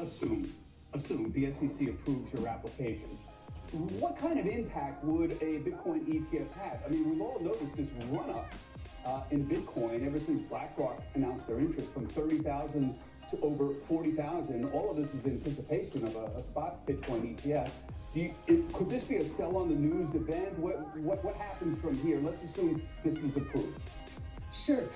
assume the SEC approves your application. What kind of impact would a Bitcoin ETF have? I mean, we've all noticed this run-up in Bitcoin ever since BlackRock announced their interest from 30,000 to over 40,000. All of this is anticipation of a spot Bitcoin ETF. Could this be a sell on the news event? What happens from here? Let's assume this is approved. Sure.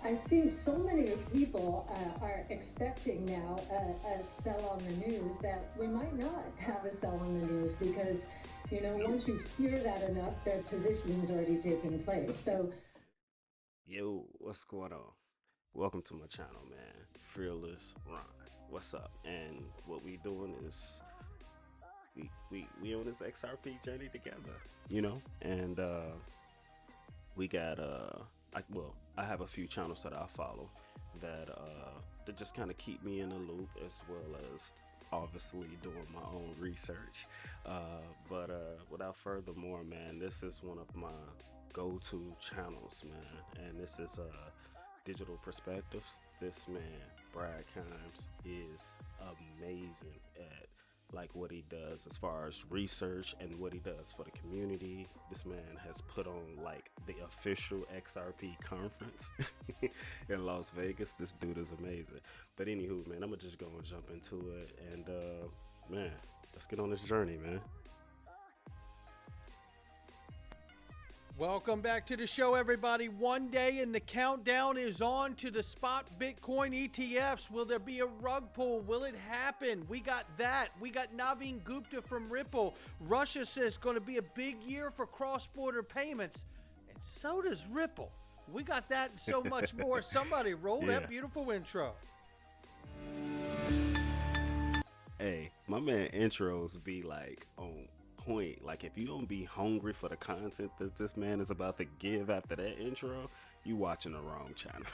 I think so many people are expecting now a sell on the news that we might not have a sell on the news because, once you hear that enough, their positioning is already taking place. So, yo, what's going on? Welcome to my channel, man. Fearless Ron. What's up? And what we doing is we on this XRP journey together, and we got I have a few channels that I follow that just kind of keep me in the loop, as well as obviously doing my own research. But without further more, man, this is one of my go-to channels, man, and this is Digital Perspectives. This man, Brad Pymts, is amazing at what he does as far as research and what he does for the community. This man has put on the official XRP conference in Las Vegas. This dude is amazing. But anywho, man, I'm gonna just go and jump into it, and man, let's get on this journey, man. Welcome back to the show, everybody. One day and the countdown is on to the spot Bitcoin ETFs. Will there be a rug pull? Will it happen? We got that. We got Naveen Gupta from Ripple. Russia says it's going to be a big year for cross-border payments. And so does Ripple. We got that and so much more. Somebody roll that beautiful intro. Hey, my man intros be on point. If you don't be hungry for the content that this man is about to give after that intro, you watching the wrong channel.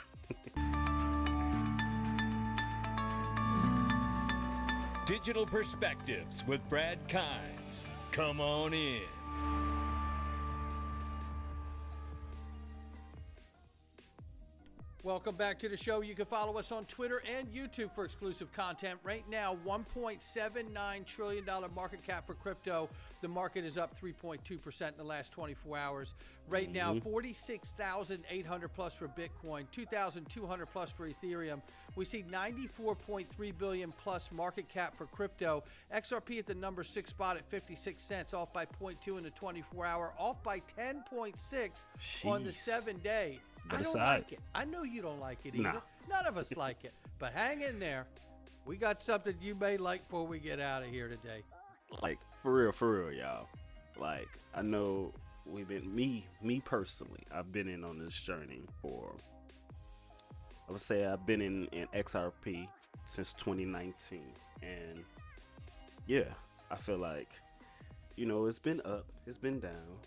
Digital Perspectives with Brad Pymts. Come on in. Welcome back to the show. You can follow us on Twitter and YouTube for exclusive content. Right now, $1.79 trillion market cap for crypto. The market is up 3.2% in the last 24 hours. Right now, 46,800 plus for Bitcoin, 2,200 plus for Ethereum. We see 94.3 billion plus market cap for crypto. XRP at the number 6 spot at 56 cents, off by 0.2 in the 24-hour, off by 10.6 on the 7-day. I don't like it. I know you don't like it either. Nah. None of us like it. But hang in there. We got something you may like before we get out of here today. For real, y'all. I know we've been, me personally, I've been in on this journey for, I would say I've been in XRP since 2019. And yeah, I feel it's been up, it's been down,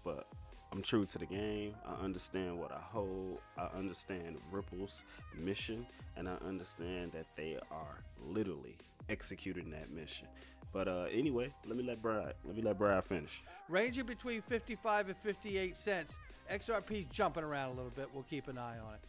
but I'm true to the game. I understand what I hold. I understand Ripple's mission, and I understand that they are literally executing that mission. But anyway, let me let Brad finish. Ranging between 55 and 58 cents. XRP's jumping around a little bit. We'll keep an eye on it.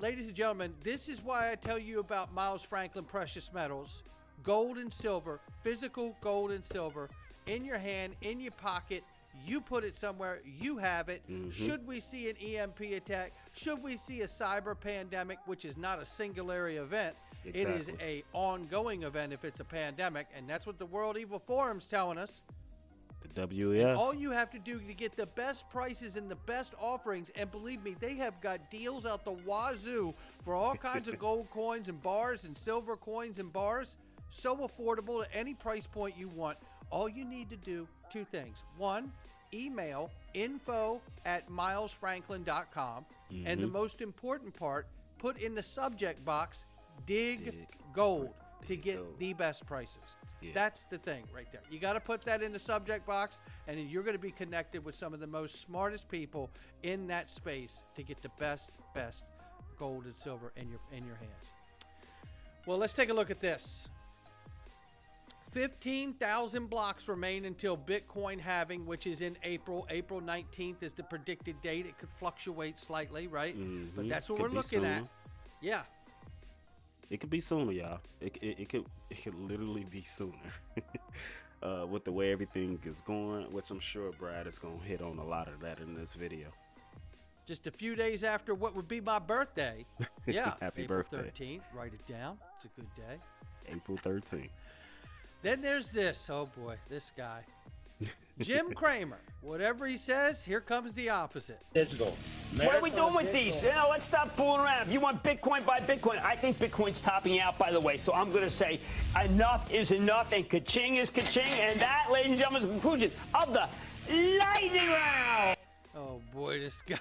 Ladies and gentlemen, this is why I tell you about Miles Franklin Precious Metals. Gold and silver, physical gold and silver, in your hand, in your pocket. You put it somewhere, you have it. Should we see an EMP attack? Should we see a cyber pandemic, which is not a singularity event? Exactly. It is a ongoing event if it's a pandemic, and that's what the World Evil Forum's telling us. The WEF. And all you have to do to get the best prices and the best offerings, and believe me, they have got deals out the wazoo for all kinds of gold coins and bars and silver coins and bars. So affordable to any price point you want. All you need to do, two things. One, email info@milesfranklin.com. And the most important part, put in the subject box, dig gold to get the best prices. Yeah. That's the thing right there. You got to put that in the subject box, and then you're going to be connected with some of the most smartest people in that space to get the best gold and silver in your hands. Well, let's take a look at this. 15,000 blocks remain until Bitcoin halving, which is in April. April 19th is the predicted date. It could fluctuate slightly, right? But that's what we're looking at. Yeah. It could be sooner, y'all. It could literally be sooner. With the way everything is going, which I'm sure Brad is gonna hit on a lot of that in this video. Just a few days after what would be my birthday. Yeah. Happy April birthday. 13th. Write it down. It's a good day. April 13th. Then there's this. Oh boy, this guy. Jim Cramer. Whatever he says, here comes the opposite. Digital. What are we doing with these? You know, let's stop fooling around. If you want Bitcoin, buy Bitcoin. I think Bitcoin's topping out, by the way. So I'm going to say enough is enough, and ka-ching is ka-ching. And that, ladies and gentlemen, is the conclusion of the lightning round. Oh boy, this guy.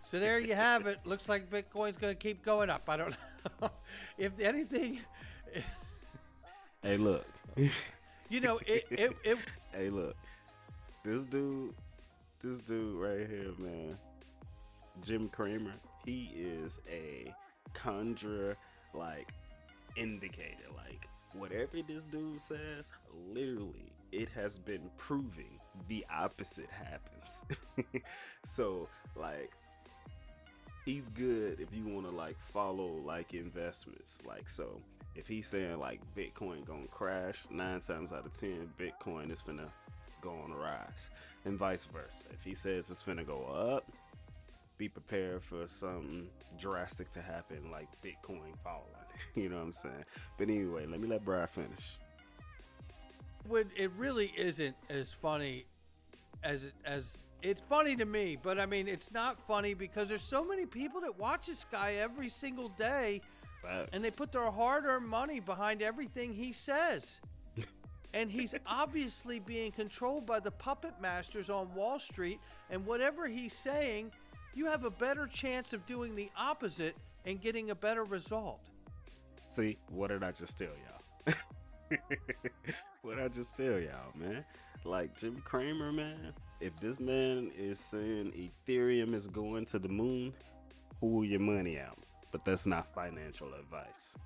So there you have it. Looks like Bitcoin's going to keep going up. I don't know. If anything. Hey, look. You know, Hey, look. This dude right here, man. Jim Cramer. He is a conjurer, like, indicator. Like, whatever this dude says, literally, it has been proving the opposite happens. So, like, he's good if you want to, like, follow, like, investments. Like, so if he's saying, like, Bitcoin gonna crash, 9 times out of 10 Bitcoin is finna go on a rise, and vice versa. If he says it's finna go up, be prepared for something drastic to happen, like Bitcoin falling. You know what I'm saying? But anyway, let me let Brad finish. it really isn't as funny as it's funny to me, but I mean, it's not funny because there's so many people that watch this guy every single day. Facts. And they put their hard-earned money behind everything he says. And he's obviously being controlled by the puppet masters on Wall Street. And whatever he's saying, you have a better chance of doing the opposite and getting a better result. See, what did I just tell y'all? What did I just tell y'all, man? Like, Jim Cramer, man, if this man is saying Ethereum is going to the moon, pull your money out. But that's not financial advice.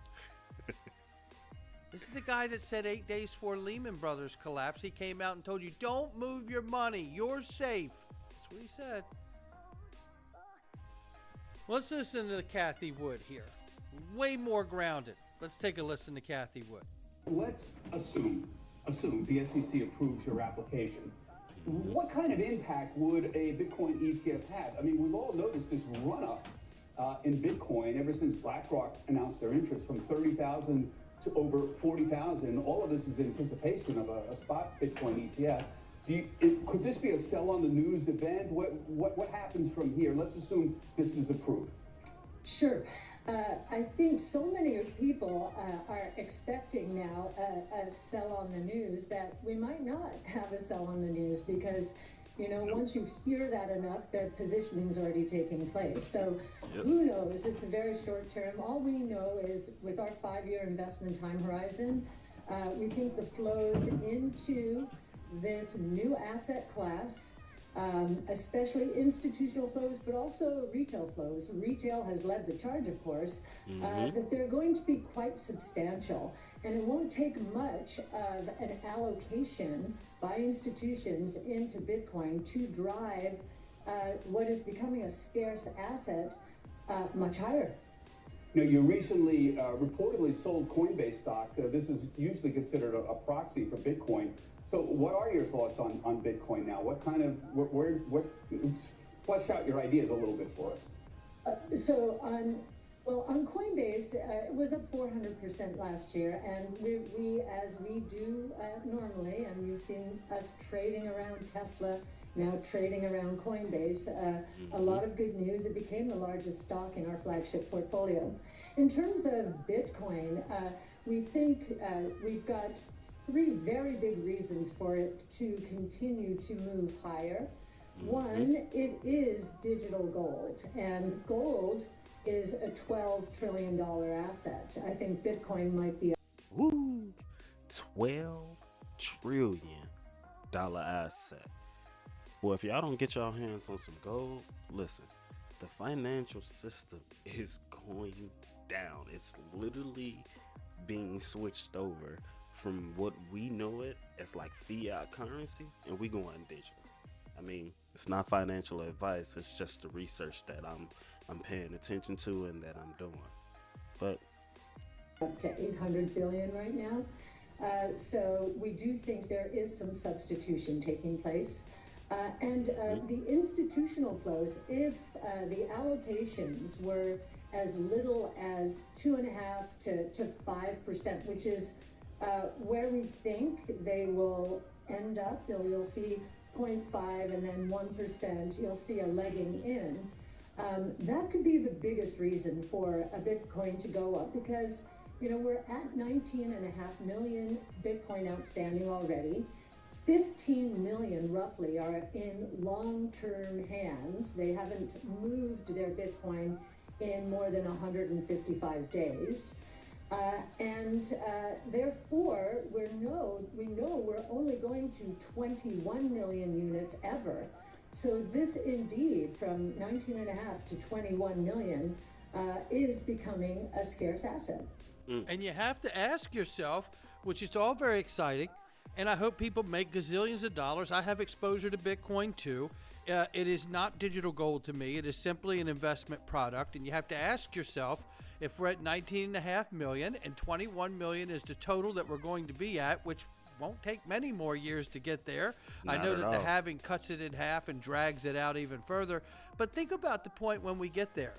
This is the guy that said 8 days before Lehman Brothers collapsed, he came out and told you, don't move your money. You're safe. That's what he said. Let's listen to Kathy Wood here. Way more grounded. Let's take a listen to Kathy Wood. Let's assume the SEC approves your application. What kind of impact would a Bitcoin ETF have? I mean, we've all noticed this run-up in Bitcoin ever since BlackRock announced their interest from 30,000 to over 40,000. All of this is in anticipation of a spot Bitcoin ETF. Could this be a sell on the news event? What happens from here? Let's assume this is approved. Sure. I think so many people are expecting now a sell on the news that we might not have a sell on the news because, you know, once you hear that enough, the positioning is already taking place. So who knows? It's a very short term. All we know is with our 5-year investment time horizon, we think the flows into this new asset class, especially institutional flows, but also retail flows. Retail has led the charge, of course, that they're going to be quite substantial. And it won't take much of an allocation by institutions into Bitcoin to drive what is becoming a scarce asset much higher. You know, you recently reportedly sold Coinbase stock. This is usually considered a proxy for Bitcoin. So what are your thoughts on Bitcoin now? What kind of, flesh out your ideas a little bit for us. On Coinbase, it was up 400% last year, and we as we do normally, and you've seen us trading around Tesla, now trading around Coinbase. A lot of good news. It became the largest stock in our flagship portfolio. In terms of Bitcoin, we think we've got 3 very big reasons for it to continue to move higher. One, it is digital gold, and gold is a $12 trillion asset. I think Bitcoin might be $12 trillion asset. Well, if y'all don't get y'all hands on some gold, listen, the financial system is going down. It's literally being switched over from what we know it as like fiat currency, and we going digital. I mean, it's not financial advice, it's just the research that I'm paying attention to and that I'm doing. But up to 800 billion right now. So we do think there is some substitution taking place. The institutional flows, if the allocations were as little as 2.5% to 5%, which is where we think they will end up, you'll see 0.5 and then 1%, you'll see a legging in. That could be the biggest reason for a Bitcoin to go up, because we're at 19.5 million Bitcoin outstanding already. 15 million roughly are in long-term hands. They haven't moved their Bitcoin in more than 155 days. Therefore, we know we're only going to 21 million units ever. So this indeed, from 19.5 to 21 million, is becoming a scarce asset. And you have to ask yourself, which is all very exciting, and I hope people make gazillions of dollars. I have exposure to Bitcoin too. It is not digital gold to me. It is simply an investment product. And you have to ask yourself, if we're at 19.5 million and 21 million is the total that we're going to be at, which won't take many more years to get there. I know that the halving cuts it in half and drags it out even further. But think about the point when we get there.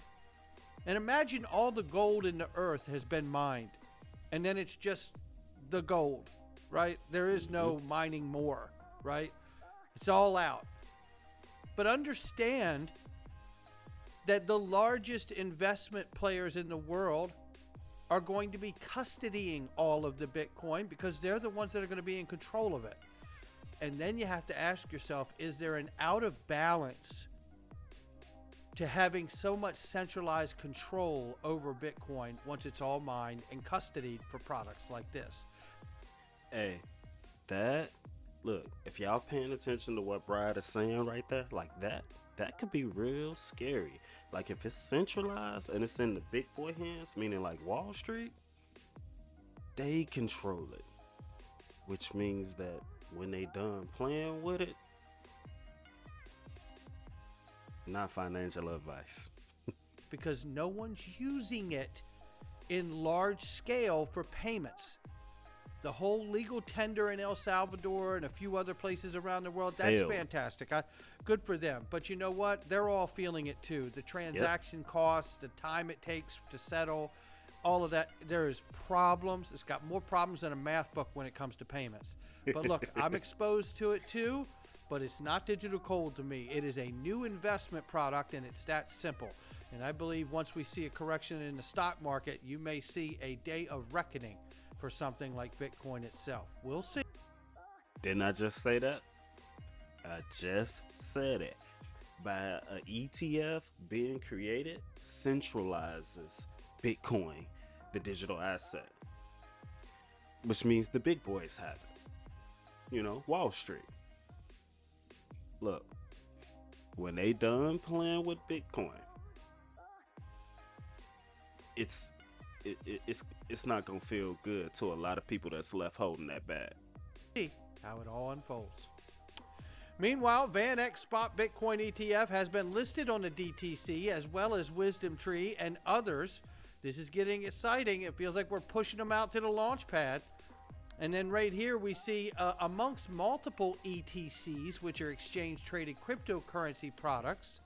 And imagine all the gold in the earth has been mined. And then it's just the gold, right? There is no mining more, right? It's all out. But understand that the largest investment players in the world are going to be custodying all of the Bitcoin, because they're the ones that are going to be in control of it. And then you have to ask yourself, is there an out of balance to having so much centralized control over Bitcoin once it's all mined and custodied for products like this? Hey, look, if y'all paying attention to what Brad is saying right there, like that could be real scary. Like if it's centralized and it's in the big boy hands, meaning like Wall Street, they control it. Which means that when they done playing with it, not financial advice. Because no one's using it in large scale for payments. The whole legal tender in El Salvador and a few other places around the world, that's fantastic. Good for them. But you know what? They're all feeling it too. The transaction costs, the time it takes to settle, all of that. There is problems. It's got more problems than a math book when it comes to payments. But look, I'm exposed to it too, but it's not digital gold to me. It is a new investment product, and it's that simple. And I believe once we see a correction in the stock market, you may see a day of reckoning for something like Bitcoin itself. We'll see. Didn't I just say that? I just said it. By an ETF being created, centralizes Bitcoin, the digital asset, which means the big boys have it. Wall Street. Look, when they done playing with Bitcoin, it's not gonna feel good to a lot of people that's left holding that bag. See how it all unfolds. Meanwhile, VanEck Spot Bitcoin ETF has been listed on the DTC as well as Wisdom Tree and others. This is getting exciting. It feels like we're pushing them out to the launch pad. And then right here we see amongst multiple ETCs, which are exchange traded cryptocurrency products,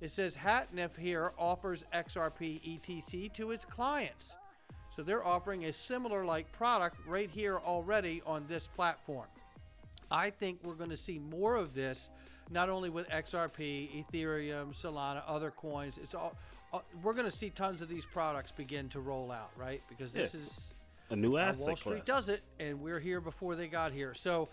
it says Hatnef here offers XRP ETC to its clients. So they're offering a similar like product right here already on this platform. I think we're going to see more of this, not only with XRP, Ethereum, Solana, other coins. It's all we're going to see tons of these products begin to roll out, right? Because this is a new asset Wall Street class. does it, and we're here before they got here. So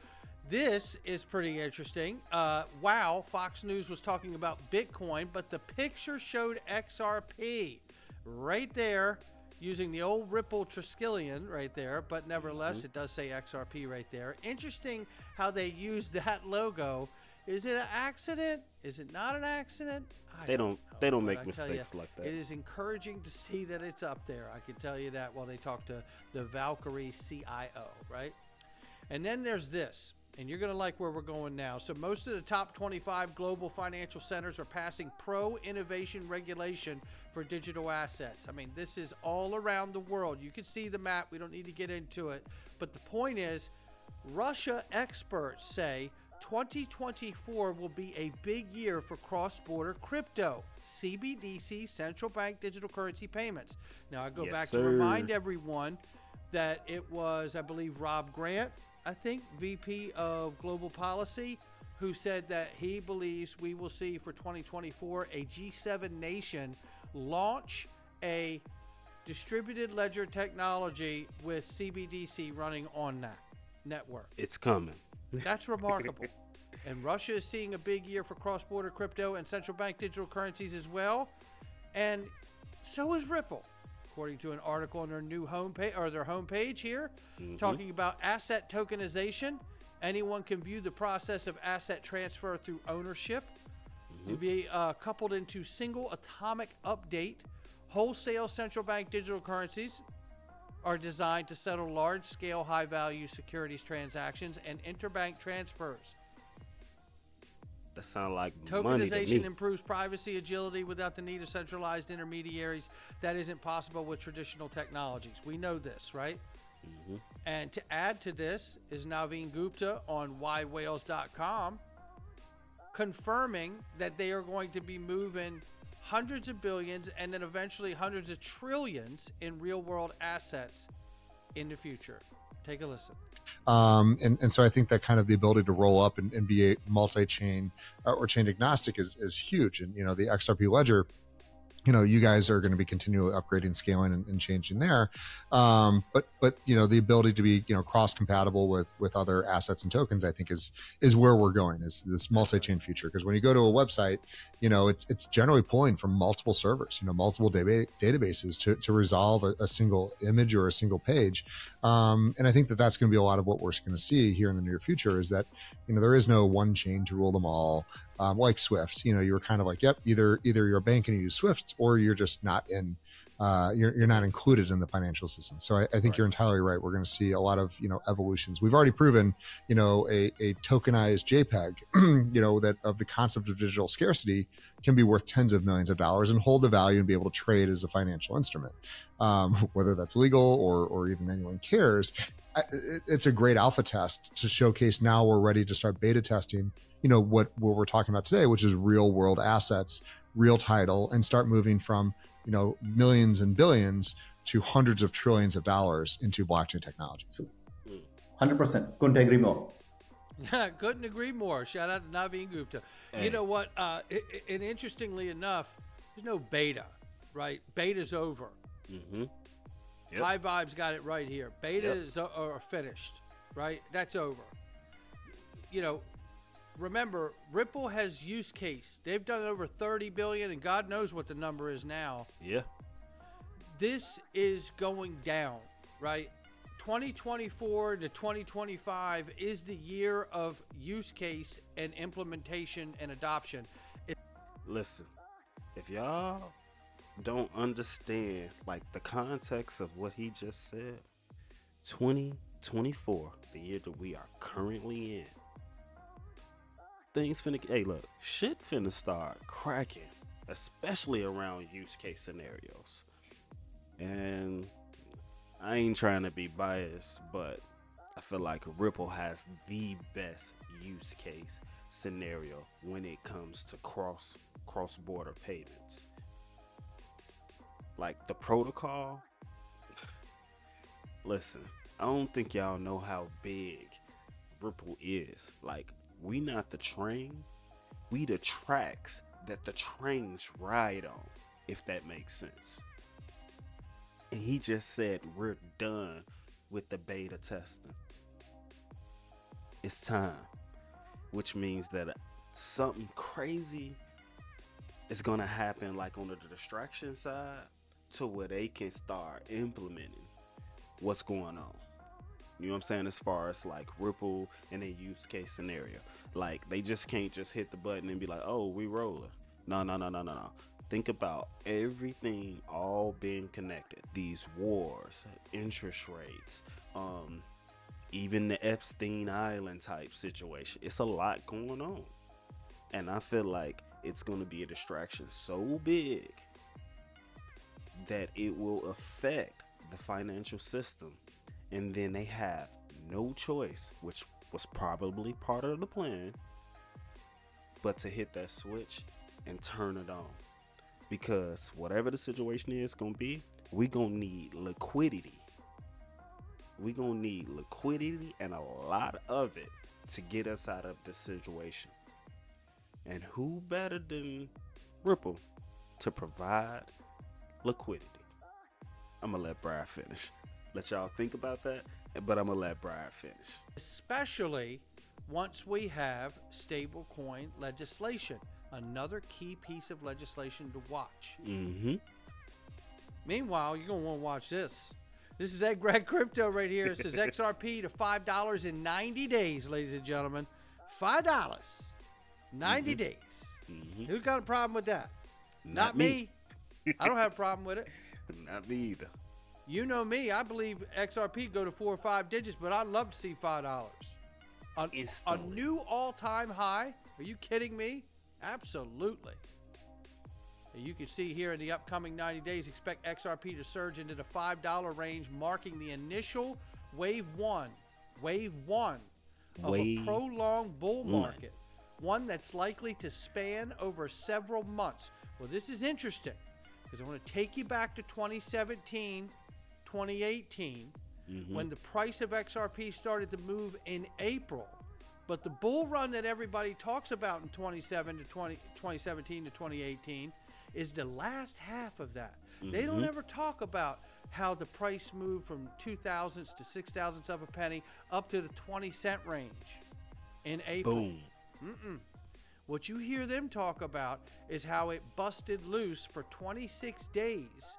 this is pretty interesting. Wow, Fox News was talking about Bitcoin, but the picture showed XRP right there, using the old Ripple Triskelion right there, but nevertheless, it does say XRP right there. Interesting how they use that logo. Is it an accident? Is it not an accident? They don't make mistakes like that. It is encouraging to see that it's up there. I can tell you that while they talk to the Valkyrie CIO, right? And then there's this. and you're going to like where we're going now. So most of the top 25 global financial centers are passing pro-innovation regulation for digital assets. I mean, this is all around the world. You can see the map. We don't need to get into it. But the point is, Russia experts say 2024 will be a big year for cross-border crypto, CBDC, central bank digital currency payments. Now, I go back to remind everyone that it was, I believe, Rob Grant, I think, VP of Global Policy, who said that he believes we will see for 2024 a G7 nation launch a distributed ledger technology with CBDC running on that network. It's coming. That's remarkable. And Russia is seeing a big year for cross-border crypto and central bank digital currencies as well. And so is Ripple, according to an article on their new homepage, or their homepage here, talking about asset tokenization. Anyone can view the process of asset transfer through ownership to be coupled into single atomic update. Wholesale central bank digital currencies are designed to settle large-scale, high-value securities transactions and interbank transfers. That sounds like money to Tokenization me. improves privacy, agility without the need of centralized intermediaries. That isn't possible with traditional technologies. We know this, right? And to add to this is Naveen Gupta on whywhales.com confirming that they are going to be moving hundreds of billions and then eventually hundreds of trillions in real-world assets in the future. Take a listen. And so I think that kind of the ability to roll up and be a multi-chain or chain agnostic is huge. And, you know, the XRP ledger, you know, you guys are going to be continually upgrading, scaling, and changing there. But you know, the ability to be, you know, cross compatible with other assets and tokens, I think is where we're going, is this multi-chain future. Because when you go to a website, you know, it's generally pulling from multiple servers, you know, multiple databases to resolve a single image or a single page. And I think that that's going to be a lot of what we're going to see here in the near future, is that, you know, there is no one chain to rule them all. Like Swift, you know, you were kind of like, yep, either you're a bank and you use Swift, or you're just not in, you're not included in the financial system. So I think you're entirely right. We're going to see a lot of, you know, evolutions. We've already proven, you know, a tokenized JPEG, you know, that of the concept of digital scarcity can be worth tens of millions of dollars and hold the value and be able to trade as a financial instrument. Whether that's legal or even anyone cares, it's a great alpha test to showcase. Now we're ready to start beta testing, you know, what we're talking about today, which is real world assets, real title, and start moving from, you know, millions and billions to hundreds of trillions of dollars into blockchain technologies. 100%. Couldn't agree more. Couldn't agree more. Shout out to Naveen Gupta. Hey. You know what? And interestingly enough, there's no beta, right? Beta's over. Yep. High Vibes got it right here. Betas are finished, right? That's over. You know, remember, Ripple has use case. They've done over 30 billion, and God knows what the number is now. Yeah. This is going down, right? 2024 to 2025 is the year of use case and implementation and adoption. Listen, if y'all don't understand, like, the context of what he just said, 2024, the year that we are currently in, things finna, hey, look, shit finna start cracking, especially around use case scenarios. And I ain't trying to be biased, but I feel like Ripple has the best use case scenario when it comes to cross-border payments. Like, the protocol, listen, I don't think y'all know how big Ripple is. Like, we not the train, we the tracks that the trains ride on, if that makes sense. And he just said we're done with the beta testing. It's time, which means that something crazy is gonna happen, like on the distraction side, to where they can start implementing what's going on. You know what I'm saying? As far as like Ripple and a use case scenario, like they just can't just hit the button and be like, oh, we rolling. No. Think about everything all being connected. These wars, interest rates, even the Epstein Island type situation. It's a lot going on. And I feel like it's going to be a distraction so big that it will affect the financial system. And then they have no choice, which was probably part of the plan, but to hit that switch and turn it on. Because whatever the situation is going to be, we're going to need liquidity. We're going to need liquidity and a lot of it to get us out of this situation. And who better than Ripple to provide liquidity? I'm going to let Brad finish. Let y'all think about that, but I'm going to let Brad finish. Especially once we have stablecoin legislation. Another key piece of legislation to watch. Mm-hmm. Meanwhile, you're going to want to watch this. This is Ed Greg Crypto right here. It says XRP to $5 in 90 days, ladies and gentlemen. $5. 90 days. Mm-hmm. Who's got a problem with that? Not me. I don't have a problem with it. Not me either. You know me. I believe XRP go to 4 or 5 digits, but I'd love to see $5. A new all-time high? Are you kidding me? Absolutely. You can see here in the upcoming 90 days, expect XRP to surge into the $5 range, marking the initial wave one of a prolonged bull market. One that's likely to span over several months. Well, this is interesting because I want to take you back to 2017, 2018, when the price of XRP started to move in April. But the bull run that everybody talks about in 2017 to 2018 is the last half of that. They don't ever talk about how the price moved from 2/1000ths to 6/1000ths of a penny up to the 20-cent range in April. Boom. What you hear them talk about is how it busted loose for 26 days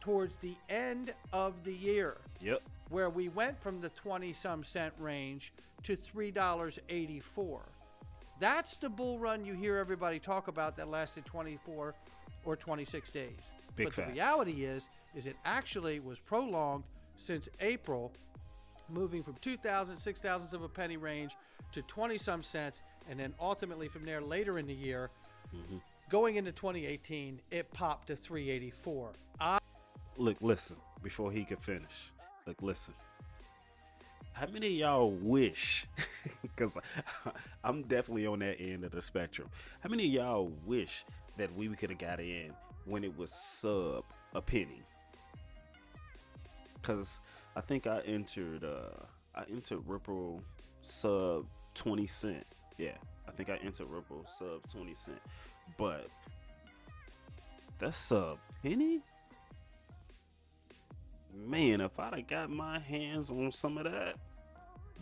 towards the end of the year. Yep. Where we went from the 20-some cent range to $3.84. That's the bull run you hear everybody talk about that lasted 24 or 26 days. Big but facts. The reality is it actually was prolonged since April, moving from 2,000, 6,000ths of a penny range to 20-some cents, and then ultimately from there later in the year, going into 2018, it popped to $3.84. Look, listen, before he could finish. Look, listen. How many of y'all wish, because I'm definitely on that end of the spectrum, how many of y'all wish that we could have got in when it was sub a penny? Because I think I entered Ripple sub 20 cent. Yeah, I think I entered Ripple sub 20 cent. But that's sub penny? Man, if I'd have got my hands on some of that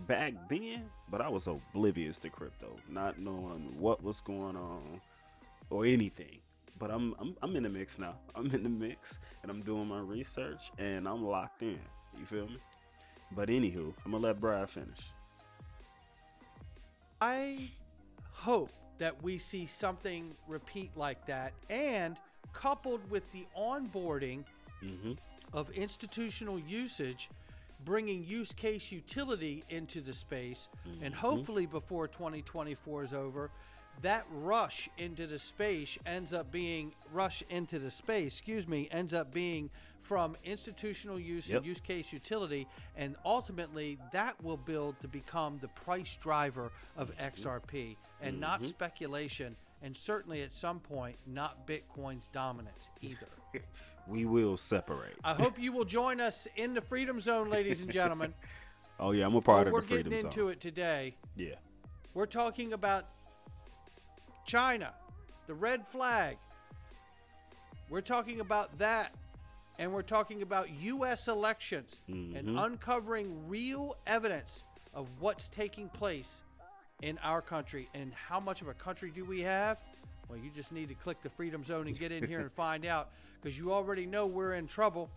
back then, but I was oblivious to crypto, not knowing what was going on or anything. But I'm in the mix now. I'm in the mix and I'm doing my research and I'm locked in. You feel me? But anywho, I'm gonna let Brad finish. I hope that we see something repeat like that, and coupled with the onboarding of institutional usage, bringing use case utility into the space, and hopefully before 2024 is over, that rush into the space ends up being from institutional use and use case utility, and ultimately that will build to become the price driver of XRP, and not speculation, and certainly at some point not Bitcoin's dominance either. We will separate. I hope you will join us in the Freedom Zone, ladies and gentlemen. Oh yeah, I'm a part of the Freedom Zone. We're getting into it today. Yeah. We're talking about China, the red flag. We're talking about that. And we're talking about U.S. elections and uncovering real evidence of what's taking place in our country. And how much of a country do we have? Well, you just need to click the Freedom Zone and get in here and find out, because you already know we're in trouble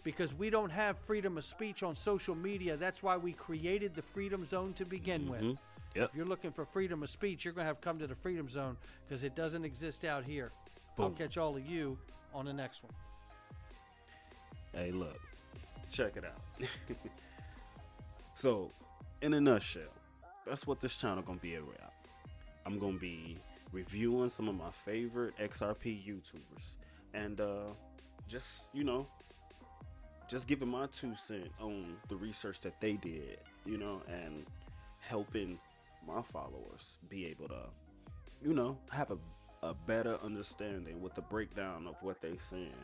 because we don't have freedom of speech on social media. That's why we created the Freedom Zone to begin with. Yep. If you're looking for freedom of speech, you're going to have to come to the Freedom Zone because it doesn't exist out here. Boom. I'll catch all of you on the next one. Hey, look, check it out. So in a nutshell, that's what this channel gonna be about. I'm gonna be reviewing some of my favorite XRP YouTubers and just, you know, just giving my 2 cents on the research that they did, you know, and helping my followers be able to, you know, have a better understanding with the breakdown of what they saying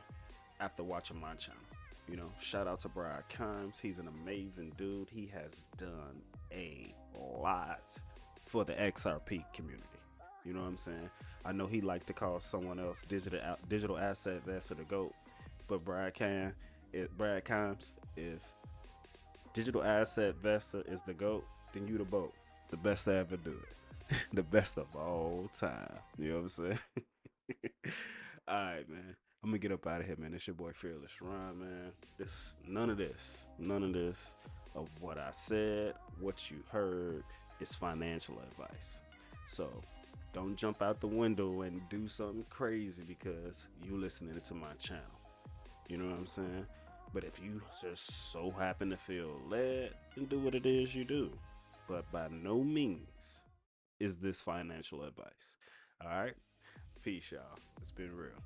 after watching my channel. You know, shout out to Brad Pymts. He's an amazing dude. He has done a lot for the XRP community. You know what I'm saying? I know he liked to call someone else digital asset investor the GOAT, but Brad Pymts, if digital asset investor is the GOAT, then you the boat, the best to ever do it, the best of all time. You know what I'm saying? All right, man. I'm gonna get up out of here, man. It's your boy Fearless Ron, man. None of this of what I said, what you heard is financial advice. So don't jump out the window and do something crazy because you listening to my channel. You know what I'm saying? But if you just so happen to feel led, then do what it is you do. But by no means is this financial advice. All right? Peace, y'all. It's been real.